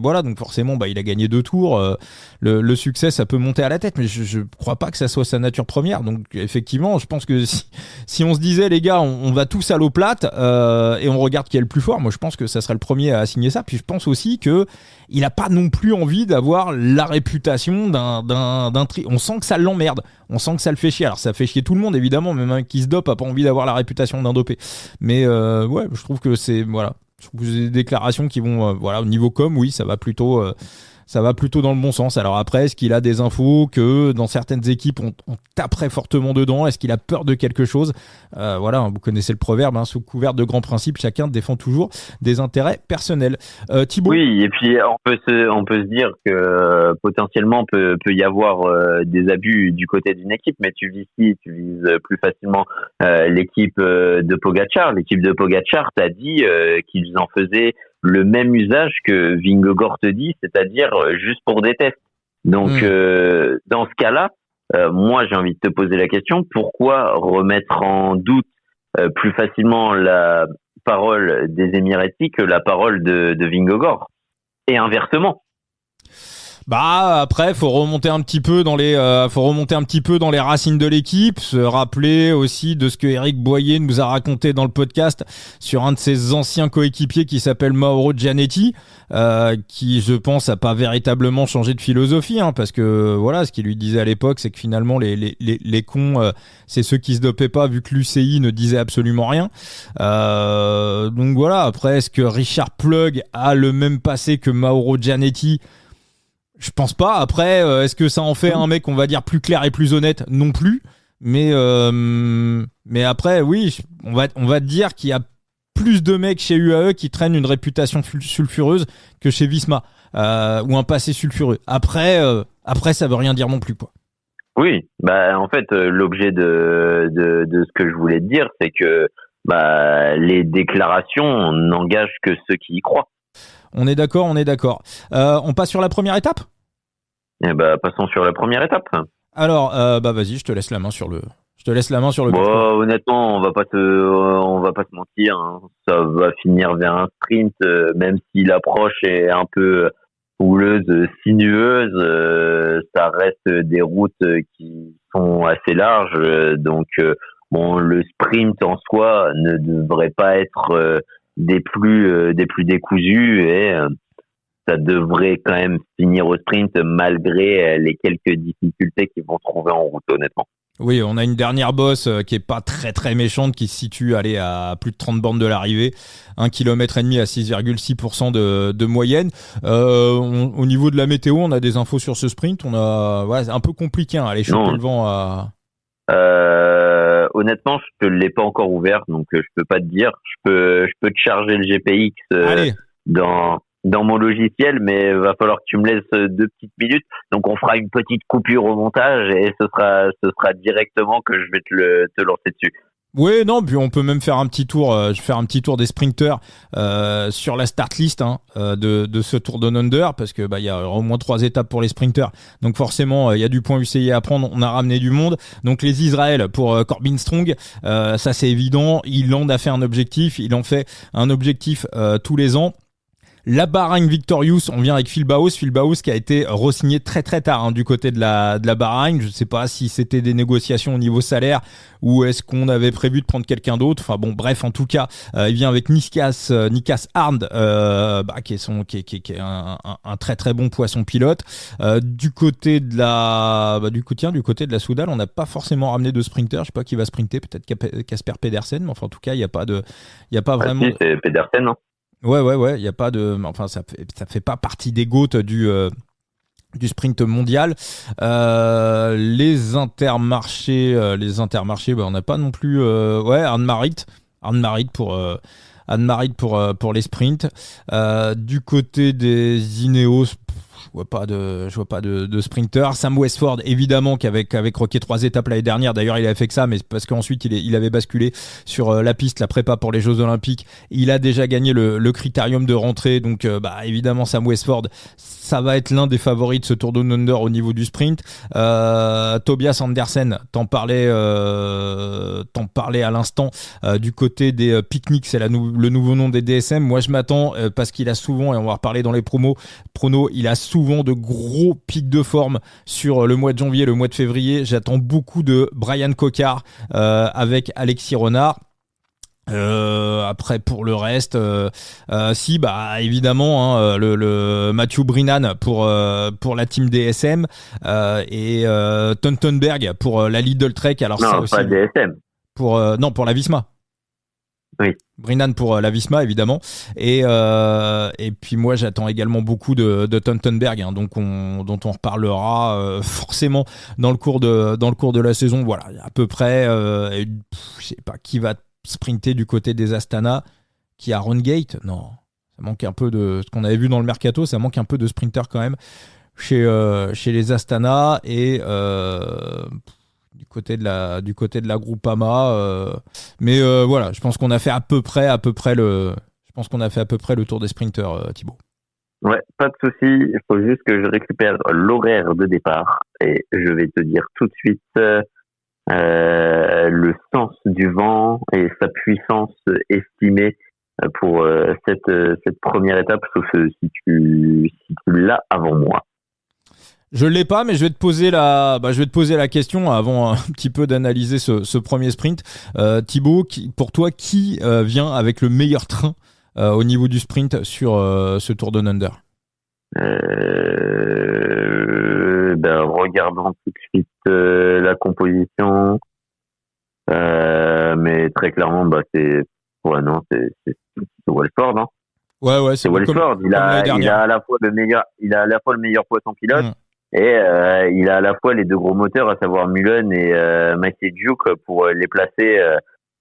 voilà, donc forcément, il a gagné 2 tours. Le succès, ça peut monter à la tête, mais je crois pas que ça soit sa nature première. Donc effectivement, je pense que si on se disait, les gars, on va tous à l'eau plate et on regarde qui est le plus fort, moi je pense que ça serait le premier à signer ça. Puis je pense aussi que il a pas non plus envie d'avoir la réputation d'un on sent que ça l'emmerde, on sent que ça le fait chier. Alors ça fait chier tout le monde évidemment, même un qui se dope a pas envie d'avoir la réputation d'un dopé. Mais ouais, je trouve que c'est voilà, je trouve que c'est des déclarations qui vont voilà, au niveau com, oui, ça va plutôt dans le bon sens. Alors après, est-ce qu'il a des infos que dans certaines équipes on taperait fortement dedans? Est-ce qu'il a peur de quelque chose? Voilà, vous connaissez le proverbe, sous couvert de grands principes, chacun défend toujours des intérêts personnels. Thibaut? Oui, et puis on peut se dire que potentiellement peut y avoir des abus du côté d'une équipe, mais tu vises plus facilement l'équipe de Pogačar. L'équipe de Pogačar t'a dit qu'ils en faisaient le même usage que Vingegaard te dit, c'est-à-dire juste pour des tests. Donc dans ce cas-là, moi j'ai envie de te poser la question, pourquoi remettre en doute plus facilement la parole des Émiratis que la parole de Vingegaard, et inversement? Après, faut remonter un petit peu dans les racines de l'équipe, se rappeler aussi de ce que Eric Boyer nous a raconté dans le podcast sur un de ses anciens coéquipiers qui s'appelle Mauro Gianetti, qui, je pense, a pas véritablement changé de philosophie, parce que voilà, ce qu'il lui disait à l'époque, c'est que finalement les cons, c'est ceux qui se dopaient pas, vu que l'UCI ne disait absolument rien. Donc voilà. Après, est-ce que Richard Plug a le même passé que Mauro Gianetti? Je pense pas. Après, est-ce que ça en fait un mec, on va dire, plus clair et plus honnête? Non plus. Mais après, oui, on va dire qu'il y a plus de mecs chez UAE qui traînent une réputation sulfureuse que chez Visma, ou un passé sulfureux. Après, ça veut rien dire non plus, quoi. Oui, en fait, l'objet de ce que je voulais te dire, c'est que les déclarations n'engagent que ceux qui y croient. On est d'accord. On passe sur la première étape? Passons sur la première étape. Alors, vas-y, je te laisse la main sur le honnêtement, on va pas se mentir, ça va finir vers un sprint, même si l'approche est un peu houleuse, sinueuse, ça reste des routes qui sont assez larges, donc le sprint en soi ne devrait pas être des plus décousus, et ça devrait quand même finir au sprint malgré les quelques difficultés qu'ils vont trouver en route, honnêtement. Oui, on a une dernière bosse qui est pas très très méchante, qui se situe à plus de 30 bornes de l'arrivée, 1,5 km à 6,6% de moyenne. Au niveau de la météo, on a des infos sur ce sprint. C'est un peu compliqué, aller choper le vent à... Honnêtement, je te l'ai pas encore ouvert, donc je peux pas te dire. Je peux te charger le GPX dans mon logiciel, mais va falloir que tu me laisses 2 petites minutes. Donc on fera une petite coupure au montage et ce sera directement que je vais te lancer dessus. Oui, non, puis on peut même faire un petit tour. Je vais faire un petit tour des sprinters sur la start list de ce Tour Down Under, parce que il y a au moins 3 étapes pour les sprinters. Donc forcément, il y a du point UCI à prendre. On a ramené du monde. Donc les Israël pour Corbin Strong, ça c'est évident. Il en a fait un objectif. Il en fait un objectif tous les ans. La Bahreïn Victorious, on vient avec Phil Bauhaus qui a été re-signé très très tard du côté de la Bahreïn. Je ne sais pas si c'était des négociations au niveau salaire ou est-ce qu'on avait prévu de prendre quelqu'un d'autre. Enfin bon, bref, en tout cas, il vient avec Nikas Arndt, qui est un très très bon poisson pilote. Du côté de la Soudal, on n'a pas forcément ramené de sprinter. Je sais pas qui va sprinter, peut-être Casper Pedersen, mais enfin en tout cas, il y a pas vraiment. Si, c'est Pedersen, non? Ouais, il y a pas de, enfin ça fait pas partie des GOAT du sprint mondial. Les intermarchés, on n'a pas non plus Arne-Marit pour les sprints. Du côté des Ineos, je vois pas de sprinter. Sam Westford, évidemment, qu'avec roqué 3 étapes l'année dernière. D'ailleurs, il avait fait que ça, mais parce qu'ensuite il avait basculé sur la piste, la prépa pour les Jeux Olympiques. Il a déjà gagné le critérium de rentrée, donc évidemment Sam Westford, ça va être l'un des favoris de ce Tour Down Under au niveau du sprint. Tobias Andersen, t'en parlais à l'instant, du côté des Picnic, c'est le nouveau nom des DSM. Moi je m'attends, parce qu'il a souvent, et on va reparler dans les pronos, il a souvent de gros pics de forme sur le mois de janvier, le mois de février. J'attends beaucoup de Brian Cocard avec Alexis Renard. Après pour le reste, évidemment, le Mathieu Brinnan pour la team DSM, et Tontenberg pour la Lidl Trek. Alors non, ça aussi, pas DSM. pour la Visma. Oui. Brinnan pour la Visma, évidemment, et puis moi j'attends également beaucoup de Tontenberg, dont on reparlera forcément dans le cours de la saison. Voilà, à peu près. Je sais pas qui va sprinter du côté des Astana, qui a Rungate. Non, ça manque un peu de ce qu'on avait vu dans le mercato, ça manque un peu de sprinter quand même chez les Astana, et du côté de la Groupama, mais voilà, je pense qu'on a fait à peu près le tour des sprinters, Thibaut. Ouais, pas de souci, il faut juste que je récupère l'horaire de départ et je vais te dire tout de suite le sens du vent et sa puissance estimée pour cette première étape, sauf si tu l'as avant moi. Je l'ai pas, mais je vais te poser la question avant un petit peu d'analyser ce premier sprint. Thibaut, pour toi, qui vient avec le meilleur train au niveau du sprint sur ce Tour Down Under? Regardons tout de suite la composition, mais très clairement, c'est Wellford, hein. Ouais, c'est Wellford. Il a à la fois le meilleur poisson pilote. Et il a à la fois les deux gros moteurs, à savoir Mullen et Mathieu pour les placer,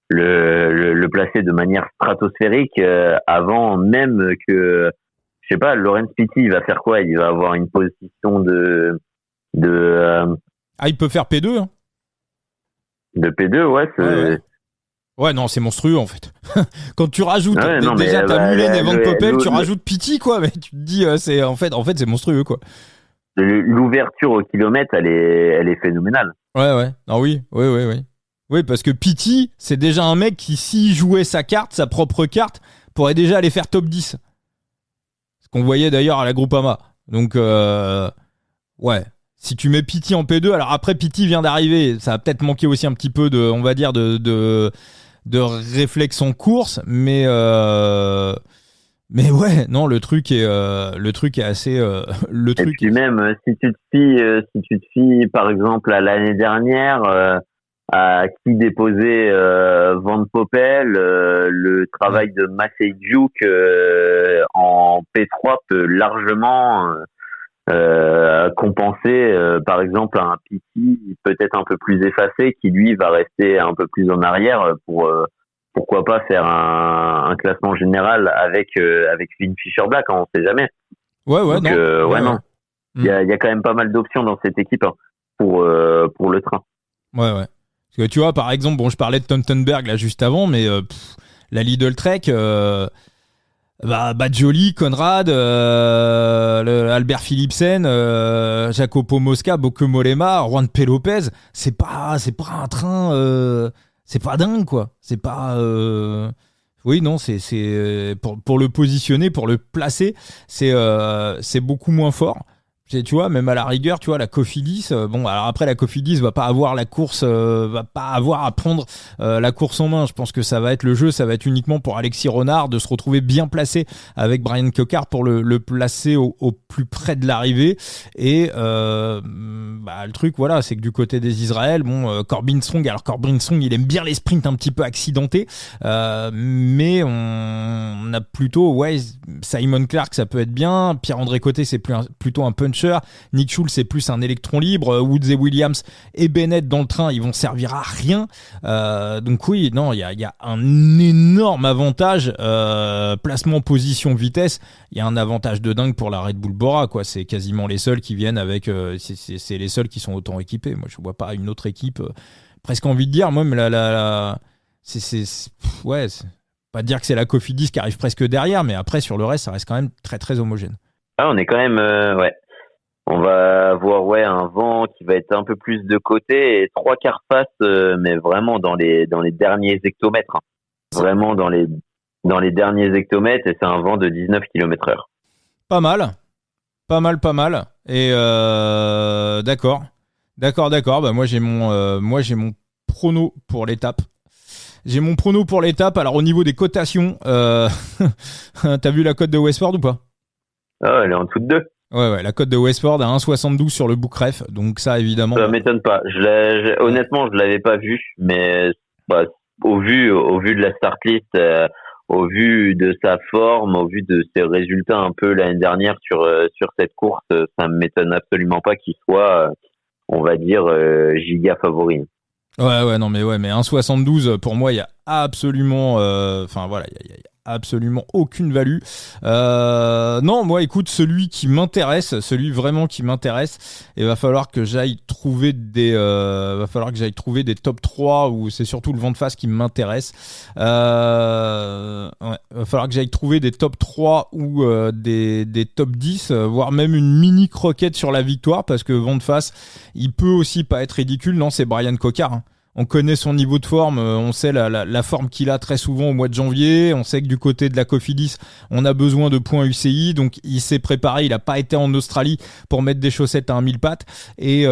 le placer de manière stratosphérique, avant même que, je sais pas, Laurens Pitty, il va faire quoi? Il va avoir une position de il peut faire P2, hein. De P2, ouais. Ouais, non, c'est monstrueux en fait. Quand tu rajoutes déjà t'as Mullen et Van Poppel, tu rajoutes Pitty, quoi, mais tu te dis c'est en fait c'est monstrueux, quoi. L'ouverture au kilomètre, elle est phénoménale. Ouais. Ah oui. Oui, parce que Pitty, c'est déjà un mec qui, s'il jouait sa propre carte, pourrait déjà aller faire top 10. Ce qu'on voyait d'ailleurs à la Groupama. Donc, ouais. Si tu mets Pitty en P2, alors après Pitty vient d'arriver, ça va peut-être manquer aussi un petit peu de réflexe en course, mais ouais, non, le truc est assez le truc. Et puis même si tu te fies par exemple à l'année dernière, à qui déposait Van Poppel, le travail de Matejjuk en P3 peut largement compenser par exemple un Pitty peut-être un peu plus effacé, qui lui va rester un peu plus en arrière pour pourquoi pas faire un classement général avec Finn Fischer-Black, on sait jamais. Ouais, donc, non. Non. Il y a quand même pas mal d'options dans cette équipe, hein, pour le train. Ouais. Parce que tu vois, par exemple, je parlais de Tontenberg là juste avant, mais la Lidl Trek, Badjoli, Conrad, Albert Philipsen, Jacopo Mosca, Bocco Mollema, Juan P. Lopez, c'est pas un train, c'est pas dingue, quoi. C'est pas oui, non, c'est pour le positionner, pour le placer, c'est beaucoup moins fort. Tu vois, même à la rigueur, tu vois, la Cofidis, alors après la Cofidis va pas avoir la course, va pas avoir à prendre la course en main. Je pense que ça va être le jeu, ça va être uniquement pour Alexis Renard de se retrouver bien placé avec Brian Cocard pour le placer au plus près de l'arrivée. Et le truc, voilà, c'est que du côté des Israël, Corbin Strong, il aime bien les sprints un petit peu accidentés, mais on a plutôt, Simon Clark, ça peut être bien. Pierre-André Côté, c'est plutôt un puncher. Nick Schultz, c'est plus un électron libre. Woods et Williams et Bennett dans le train, ils vont servir à rien. Donc oui, non, il y a un énorme avantage. Placement, position, vitesse. Il y a un avantage de dingue pour la Red Bull Bora, quoi. C'est quasiment les seuls qui viennent avec. C'est les seuls qui sont autant équipés. Moi, je vois pas une autre équipe. Presque envie de dire, moi, mais ouais. Pas dire que c'est la Cofidis qui arrive presque derrière, mais après sur le reste, ça reste quand même très très homogène. Ah, on est quand même, ouais. On va avoir un vent qui va être un peu plus de côté et 3/4 face, mais vraiment dans les derniers hectomètres. Hein. Vraiment dans les derniers hectomètres, et c'est un vent de 19 km/h. Pas mal. Et d'accord. Bah moi j'ai mon prono pour l'étape. Alors au niveau des cotations, t'as vu la cote de Westford ou pas? Ah, elle est en dessous de 2. Ouais, la cote de Westford à 1,72 sur le Bookref, donc ça évidemment. Ça m'étonne pas. Honnêtement, je l'avais pas vu, mais au vu de la start list, au vu de sa forme, au vu de ses résultats un peu l'année dernière sur cette course, ça m'étonne absolument pas qu'il soit, on va dire, giga favori. Ouais, non, mais 1,72 pour moi, il y a absolument, il y a absolument aucune value. Non, moi, écoute, celui vraiment qui m'intéresse, il va falloir que j'aille trouver des top 3 où c'est surtout le vent de face qui m'intéresse. Il va falloir que j'aille trouver des top 3 ou des top 10, voire même une mini croquette sur la victoire, parce que vent de face, il peut aussi pas être ridicule. Non, c'est Brian Cocard, hein. On connaît son niveau de forme, on sait la forme qu'il a très souvent au mois de janvier, on sait que du côté de la Cofidis, on a besoin de points UCI, donc il s'est préparé, il a pas été en Australie pour mettre des chaussettes à 1000 pattes, et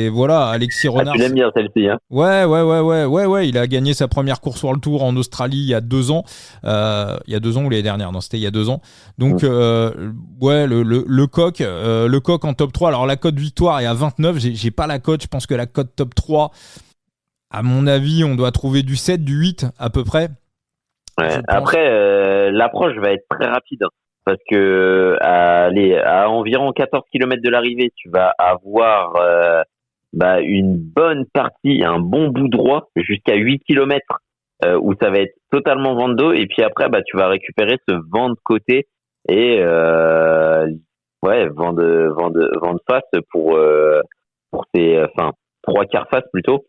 voilà, Alexis Renard. Tu l'aimes bien celle-ci, hein? Ouais, il a gagné sa première course World Tour en Australie il y a 2 ans, ou l'année dernière, non, c'était il y a 2 ans, donc le coq en top 3, alors la cote victoire est à 29, j'ai pas la cote, je pense que la cote top 3, à mon avis, on doit trouver du 7, du 8 à peu près. Ouais. Après, l'approche va être très rapide, hein, parce que à environ 14 km de l'arrivée, tu vas avoir une bonne partie, un bon bout droit jusqu'à 8 km où ça va être totalement vent de dos, et puis après tu vas récupérer ce vent de côté et vent de face pour ces 3/4 face plutôt.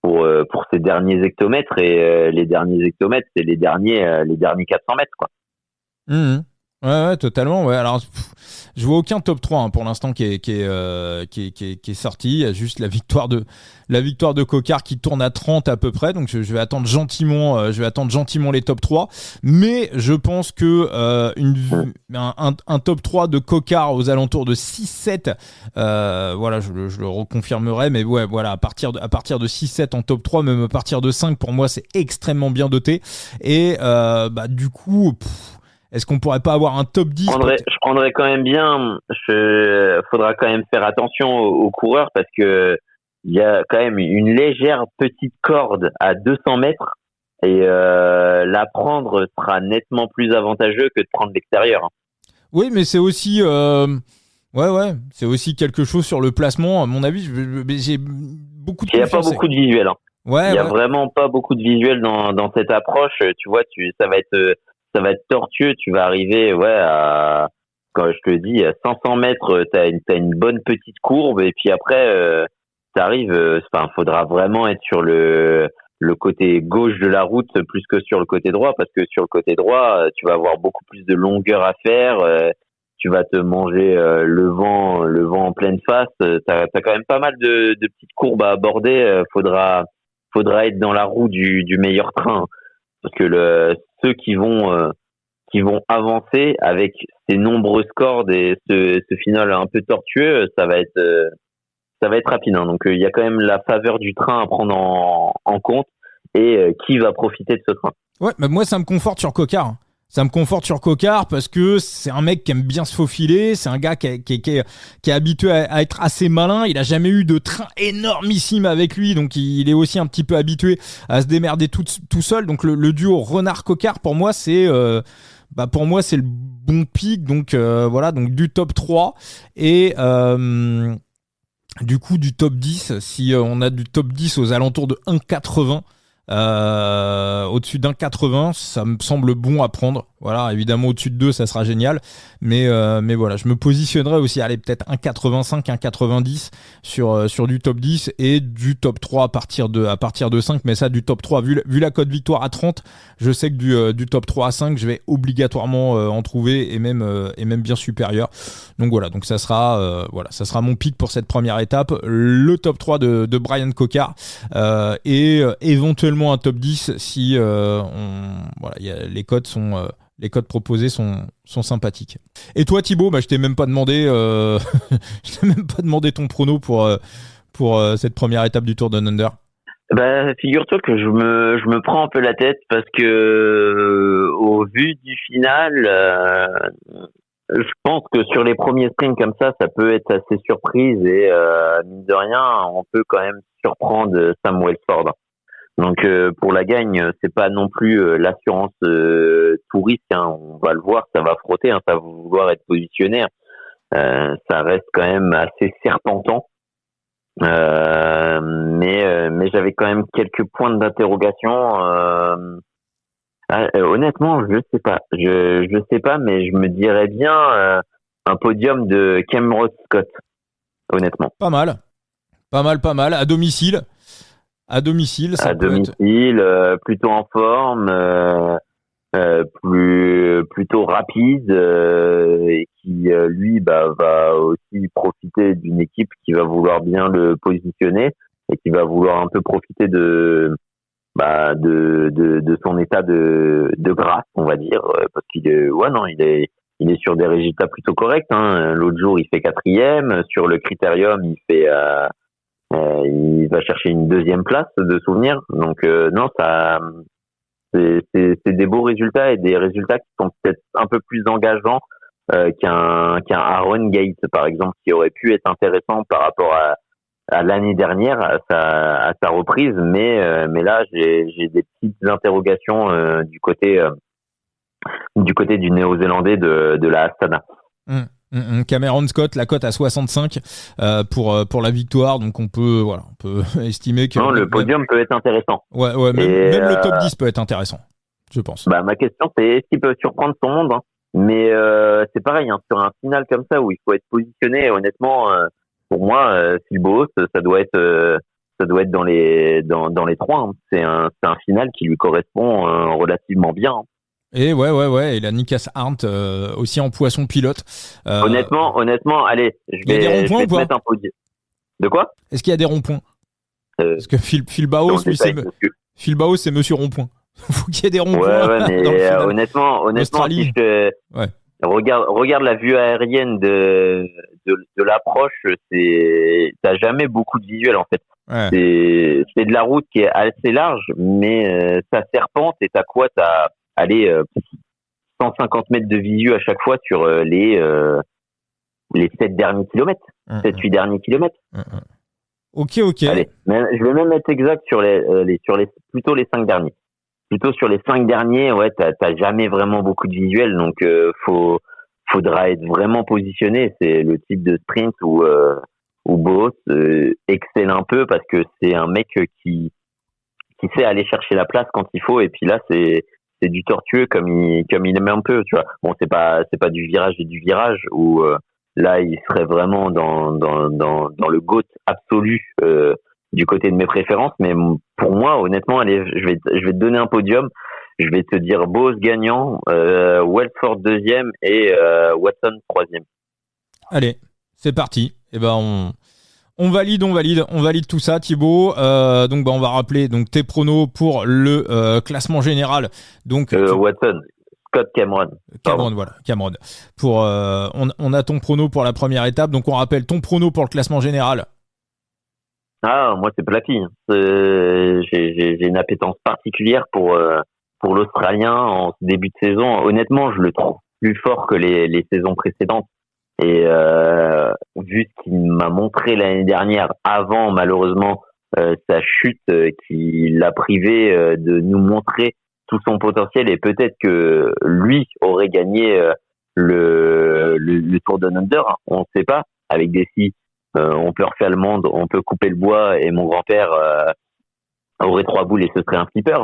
Pour ces derniers hectomètres, et les derniers hectomètres, c'est les derniers 400 mètres, quoi. Ouais, totalement. Ouais. Alors, je vois aucun top 3 hein, pour l'instant qui est sorti. Il y a juste la victoire de Cocard qui tourne à 30 à peu près. Donc, je vais attendre gentiment les top 3. Mais je pense que un top 3 de Cocard aux alentours de 6-7, je le reconfirmerai. Mais ouais, voilà, à partir de 6-7 en top 3, même à partir de 5, pour moi, c'est extrêmement bien doté. Et du coup... Est-ce qu'on pourrait pas avoir un top 10? Je prendrais quand même bien. Faudra quand même faire attention aux coureurs, parce que il y a quand même une légère petite corde à 200 mètres, et la prendre sera nettement plus avantageux que de prendre l'extérieur. Oui, mais c'est aussi c'est aussi quelque chose sur le placement. À mon avis, j'ai beaucoup de. Il y a pas beaucoup de visuels. Hein. Ouais. Il y a vraiment pas beaucoup de visuels dans cette approche. Tu vois, ça va être tortueux. Tu vas arriver, quand je te dis, à 500 mètres, t'as une bonne petite courbe, et puis après, t'arrives, faudra vraiment être sur le côté gauche de la route plus que sur le côté droit, parce que sur le côté droit, tu vas avoir beaucoup plus de longueur à faire, tu vas te manger le vent en pleine face, t'as quand même pas mal de petites courbes à aborder, faudra être dans la roue du meilleur train, parce que ceux qui vont avancer avec ces nombreuses cordes et ce final un peu tortueux, ça va être rapide. Hein. Donc il y a quand même la faveur du train à prendre en compte, et qui va profiter de ce train. Ouais, mais moi ça me conforte sur Cocard. Ça me conforte sur Cocard parce que c'est un mec qui aime bien se faufiler, c'est un gars qui est habitué à être assez malin, il a jamais eu de train énormissime avec lui, donc il est aussi un petit peu habitué à se démerder tout seul, donc le duo Renard-Cocard pour moi c'est bah pour moi c'est le bon pic, donc voilà, donc du top 3 et du coup du top 10, si on a du top 10 aux alentours de 1,80, au-dessus d'1,80, ça me semble bon à prendre. Voilà, évidemment au-dessus de 2, ça sera génial, mais voilà, je me positionnerai aussi, allez, peut-être 1,85, 1,90 sur du top 10 et du top 3 à partir de 5, mais ça du top 3, vu la cote victoire à 30, je sais que du top 3 à 5, je vais obligatoirement en trouver et même bien supérieur. Donc voilà, donc ça sera mon pick pour cette première étape, le top 3 de Brian Coquard, et éventuellement un top 10 si les cotes proposées sont sympathiques. Et toi Thibaut, je t'ai même pas demandé ton prono pour cette première étape du Tour Down Under. Bah, figure-toi que je me prends un peu la tête parce que au vu du final, je pense que sur les premiers sprints comme ça peut être assez surprise et mine de rien, on peut quand même surprendre Sam Welsford. Donc pour la gagne, c'est pas non plus l'assurance tout risque. On va le voir, ça va frotter, ça va vouloir être positionné. Ça reste quand même assez serpentant. Mais j'avais quand même quelques points d'interrogation. Honnêtement, je sais pas. Je sais pas, mais je me dirais bien un podium de Cameron Scott. Honnêtement. Pas mal. À domicile. Ça Plutôt en forme, plutôt rapide, et qui lui va aussi profiter d'une équipe qui va vouloir bien le positionner et qui va vouloir un peu profiter de son état de grâce, on va dire, parce qu'il est sur des résultats plutôt corrects. L'autre jour il fait 4e sur le critérium, il va chercher une 2e place de souvenir. Donc non, ça c'est des beaux résultats et des résultats qui sont peut-être un peu plus engageants qu'un Aaron Gates par exemple, qui aurait pu être intéressant par rapport à l'année dernière, à sa reprise, mais là j'ai des petites interrogations du côté du Néo-Zélandais de la Astana. Cameron Scott, la cote à 65 pour la victoire, donc on peut estimer que le podium peut être intéressant. Ouais, même le top 10 peut être intéressant, je pense. Ma question c'est est-ce qu'il peut surprendre son monde, mais c'est pareil, sur un final comme ça où il faut être positionné, honnêtement, pour moi, Phil Boos, ça doit être dans les 3. C'est un final qui lui correspond relativement bien. Et ouais, et la Nikas Arndt aussi en poisson pilote. Honnêtement, allez, je vais te mettre un podium. De quoi ? Est-ce qu'il y a des ronds-points ? Parce que Phil Baos, lui, c'est Monsieur Rond-Point. Faut qu'il y ait des ronds-points. Ouais, mais honnêtement, si regarde la vue aérienne de l'approche, t'as jamais beaucoup de visuel en fait. Ouais. C'est de la route qui est assez large, mais ça serpente et t'as 150 mètres de visu à chaque fois sur les 7 derniers kilomètres, 7-8 derniers kilomètres. Ok. Allez, je vais même être exact sur plutôt les 5 derniers. Plutôt sur les 5 derniers, ouais, t'as jamais vraiment beaucoup de visuel, donc faudra être vraiment positionné. C'est le type de sprint où Boos excelle un peu parce que c'est un mec qui sait aller chercher la place quand il faut, et puis là c'est du tortueux comme il aime un peu, tu vois. Bon, c'est pas du virage et du virage où là il serait vraiment dans le GOAT absolu du côté de mes préférences, mais pour moi honnêtement, allez, je vais te donner un podium. Je vais te dire Boos gagnant, Welsford 2e et Watson 3e. Allez, c'est parti. Et on valide tout ça, Thibaut. Donc on va rappeler donc tes pronos pour le classement général. Donc Watson, Scott Cameron. Cameron. Pour on a ton prono pour la première étape. Donc on rappelle ton prono pour le classement général. Ah, moi c'est Platy. J'ai une appétence particulière pour l'Australien en début de saison. Honnêtement, je le trouve plus fort que les saisons précédentes. Et vu ce qu'il m'a montré l'année dernière, avant malheureusement sa chute qui l'a privé de nous montrer tout son potentiel et peut-être que lui aurait gagné le Tour Down Under. On ne sait pas. Avec des si, on peut refaire le monde, on peut couper le bois et mon grand-père aurait 3 boules et ce serait un flipper.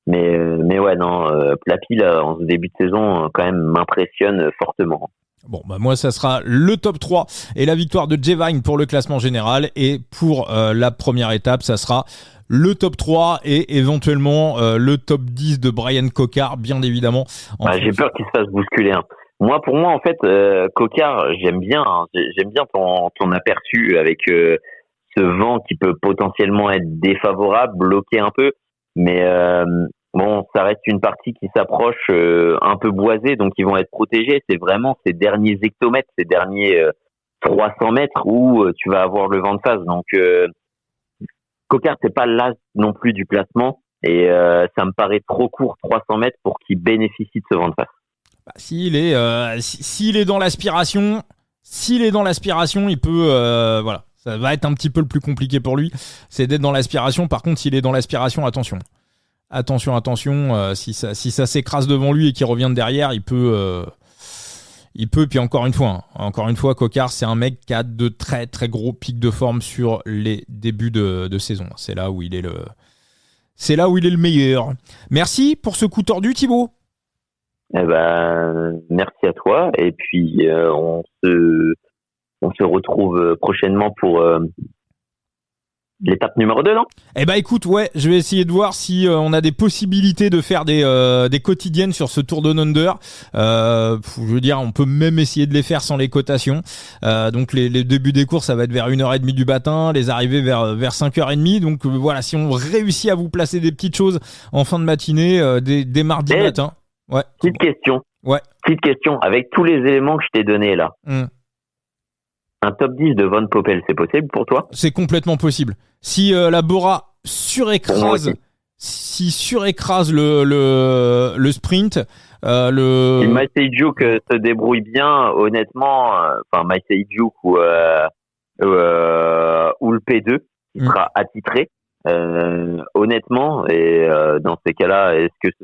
Mais ouais, non, Plapi là, en ce début de saison quand même m'impressionne fortement. Bon, bah moi, ça sera le top 3 et la victoire de Jevine pour le classement général. Et pour la première étape, ça sera le top 3 et éventuellement le top 10 de Brian Cocard, bien évidemment. J'ai peur qu'il se fasse bousculer. Pour moi, en fait, Cocard, j'aime bien ton aperçu avec ce vent qui peut potentiellement être défavorable, bloquer un peu. Mais bon, ça reste une partie qui s'approche un peu boisée, donc ils vont être protégés. C'est vraiment ces derniers hectomètres, ces derniers 300 mètres où tu vas avoir le vent de face. Donc, Cocard, c'est pas l'as non plus du classement et ça me paraît trop court, 300 mètres, pour qu'il bénéficie de ce vent de face. Bah, s'il est dans l'aspiration, il peut, voilà. Ça va être un petit peu le plus compliqué pour lui, c'est d'être dans l'aspiration. Par contre, s'il est dans l'aspiration, attention, si ça s'écrase devant lui et qu'il revient de derrière, il peut. Puis encore une fois, Cocard, c'est un mec qui a de très très gros pics de forme sur les débuts de saison. C'est là où il est le meilleur. Merci pour ce coup tordu, Thibaut. Merci à toi. Et puis on se retrouve prochainement pour l'étape numéro 2, non ? Écoute, ouais, je vais essayer de voir si on a des possibilités de faire des quotidiennes sur ce Tour Down Under. Je veux dire, on peut même essayer de les faire sans les cotations. Donc les débuts des courses, ça va être vers 1h30 du matin, les arrivées vers 5h30. Donc voilà, si on réussit à vous placer des petites choses en fin de matinée, dès mardi matin. Ouais. Petite question. Ouais. Petite question. Avec tous les éléments que je t'ai donnés là, un top 10 de Van Poppel, c'est possible pour toi ? C'est complètement possible. Si la Bora surécrase le sprint, si Maïseïdjouk se débrouille bien, honnêtement, Maïseïdjouk ou le P2 qui sera attitré, honnêtement, et dans ces cas-là, est-ce que ce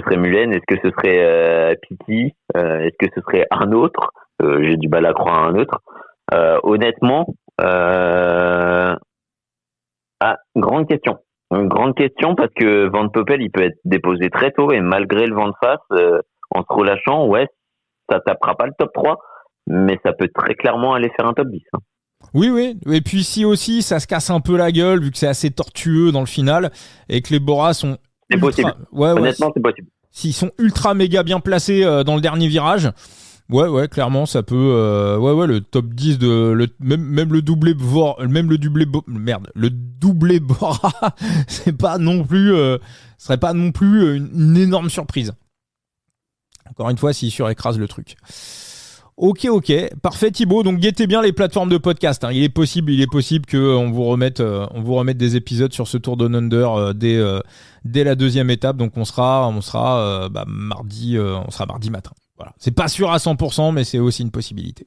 serait Mullen, est-ce que ce serait Piti, est-ce que ce serait un autre ? J'ai du mal à croire à un autre. Honnêtement, grande question. Une grande question parce que Van Poppel, il peut être déposé très tôt et malgré le vent de face, en se relâchant, ouais, ça tapera pas le top 3, mais ça peut très clairement aller faire un top 10. Oui. Et puis si aussi ça se casse un peu la gueule, vu que c'est assez tortueux dans le final et que les Boras sont possible. Honnêtement, c'est possible. S'ils sont ultra méga bien placés dans le dernier virage, ouais, clairement, ça peut. Le top 10 même le doublé Bora, c'est pas non plus, serait pas non plus une énorme surprise. Encore une fois, s'il surécrase le truc. Ok, parfait Thibaut. Donc guettez bien les plateformes de podcast. Il est possible que on vous remette des épisodes sur ce Tour Down Under dès la deuxième étape. Donc on sera mardi matin. Voilà. C'est pas sûr à 100%, mais c'est aussi une possibilité.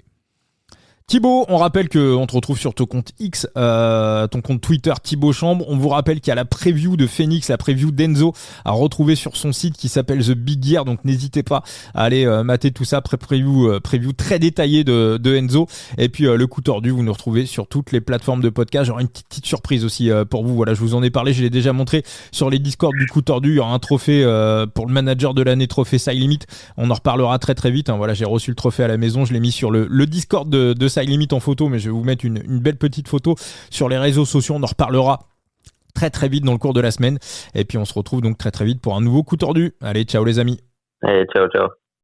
Thibaut, on rappelle qu'on te retrouve sur ton compte X, ton compte Twitter Thibaut Chambre. On vous rappelle qu'il y a la preview de Phoenix, la preview d'Enzo à retrouver sur son site qui s'appelle The Big Gear. Donc n'hésitez pas à aller mater tout ça, preview très détaillée de Enzo. Et puis le coup tordu, vous nous retrouvez sur toutes les plateformes de podcast. J'aurai une petite surprise aussi pour vous. Voilà, je vous en ai parlé, je l'ai déjà montré sur les Discord du coup tordu. Il y aura un trophée pour le manager de l'année, trophée Side Limit. On en reparlera très très vite. Voilà, j'ai reçu le trophée à la maison, je l'ai mis sur le Discord de Side Limit en photo, mais je vais vous mettre une belle petite photo sur les réseaux sociaux. On en reparlera très très vite dans le cours de la semaine. Et puis on se retrouve donc très très vite pour un nouveau coup tordu. Allez, ciao les amis. Allez, ciao.